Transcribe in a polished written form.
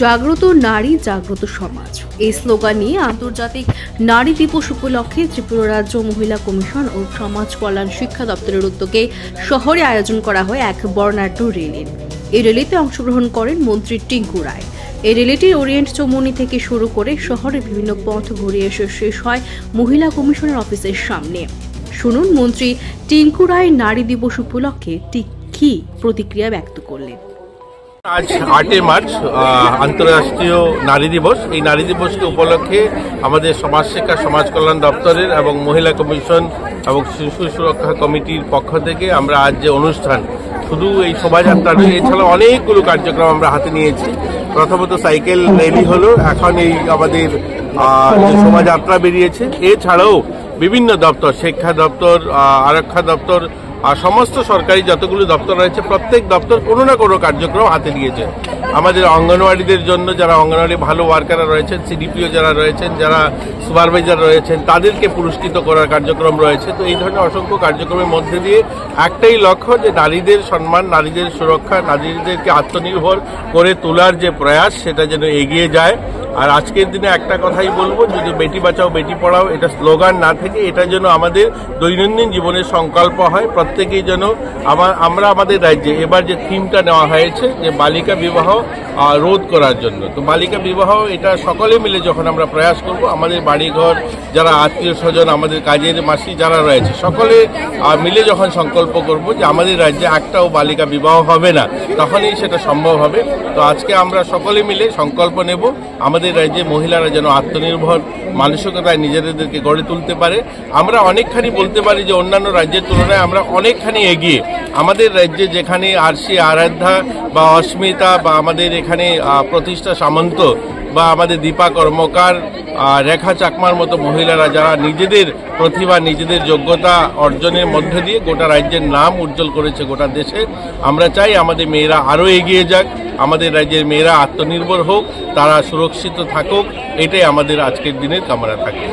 জাগ্রত নারী জাগ্রত সমাজ এই স্লোগান নিয়ে আন্তর্জাতিক নারী দিবস উপলক্ষে ত্রিপুরা রাজ্য মহিলা কমিশন ও সমাজ কল্যাণ শিক্ষা দপ্তরের উদ্যোগে শহরে আয়োজন করা হয় এক বর্ণাঢ্য র্যালি। এই র্যালিতে অংশগ্রহণ করেন মন্ত্রী টিঙ্কু রায়। এই র্যালিটির ওরিয়েন্ট চৌমুহনী থেকে শুরু করে শহরের বিভিন্ন পথ ঘুরিয়ে এসে শেষ হয় মহিলা কমিশনের অফিসের সামনে। শুনুন মন্ত্রী টিঙ্কু রায় নারী দিবস উপলক্ষে কি প্রতিক্রিয়া ব্যক্ত করলেন। আজ 8 মার্চ আন্তর্জাতিক নারী দিবস। এই নারী দিবসকে উপলক্ষে আমাদের সমাজ শিক্ষা সমাজ কল্যাণ দপ্তরের এবং মহিলা কমিশন এবং শিশু সুরক্ষা কমিটির পক্ষ থেকে আমরা আজ যে অনুষ্ঠান, শুধু এই শোভাযাত্রা নয়, এছাড়া অনেকগুলো কার্যক্রম আমরা হাতে নিয়েছি। প্রথমত সাইকেল র্যালি হলো, এখন এই আমাদের যে শোভাযাত্রা বেরিয়েছে, এছাড়াও বিভিন্ন দপ্তর, শিক্ষা দপ্তর, আরক্ষা দপ্তর আর সমস্ত সরকারি যতগুলো দপ্তর রয়েছে প্রত্যেক দপ্তর কোনো না কোনো কার্যক্রম হাতে নিয়েছে। আমাদের অঙ্গনওয়াড়িদের জন্য যারা অঙ্গনওয়াড়ি ভালো ওয়ার্কাররা রয়েছেন, সিডিপিও যারা রয়েছেন, যারা সুপারভাইজার রয়েছেন, তাদেরকে পুরস্কৃত করার কার্যক্রম রয়েছে। তো এই ধরনের অসংখ্য কার্যক্রমের মধ্যে দিয়ে একটাই লক্ষ্য, যে নারীদের সম্মান, নারীদের সুরক্ষা, নারীদেরকে আত্মনির্ভর করে তোলার যে প্রয়াস, সেটা যেন এগিয়ে যায়। আর আজকের দিনে একটা কথাই বলবো, যদি বেটি বাঁচাও বেটি পড়াও এটা স্লোগান না থেকে এটা যেন আমাদের দৈনন্দিন জীবনের সংকল্প হয়। প্রত্যেকেই যেন আমরা আমাদের রাজ্যে এবার যে থিমটা নেওয়া হয়েছে যে বালিকা বিবাহ রোধ করার জন্য, তো বালিকা বিবাহ এটা সকলে মিলে যখন আমরা প্রয়াস করব, আমাদের বাড়িঘর, যারা আত্মীয় স্বজন, আমাদের কাজের মাসি যারা রয়েছে, সকলে মিলে যখন সংকল্প করব যে আমাদের রাজ্যে একটাও বালিকা বিবাহ হবে না, তখনই সেটা সম্ভব হবে। তো আজকে আমরা সকলে মিলে সংকল্প নেব আমাদের রাজ্যে মহিলারা যেন আত্মনির্ভর মানসিকতায় নিজেদেরকে গড়ে তুলতে পারে। আমরা অনেকখানি বলতে পারি যে অন্যান্য রাজ্যের তুলনায় আমরা অনেকখানি এগিয়ে। আমাদের রাজ্যে যেখানে আরসি আরাধ্যা বা অস্মিতা বা আমাদের এখানে প্রতিষ্ঠা সামন্ত বা আমাদের দীপা কর্মকার, রেখা চাকমার মতো মহিলারা যারা নিজেদের প্রতিভা, নিজেদের যোগ্যতা অর্জনের মধ্যে দিয়ে গোটা রাজ্যের নাম উজ্জ্বল করেছে গোটা দেশে, আমরা চাই আমাদের মেয়েরা আরও এগিয়ে যাক, আমাদের রাজ্যের মেয়েরা আত্মনির্ভর হোক, তারা সুরক্ষিত থাকুক, এটাই আমাদের আজকের দিনের কামনা থাকে।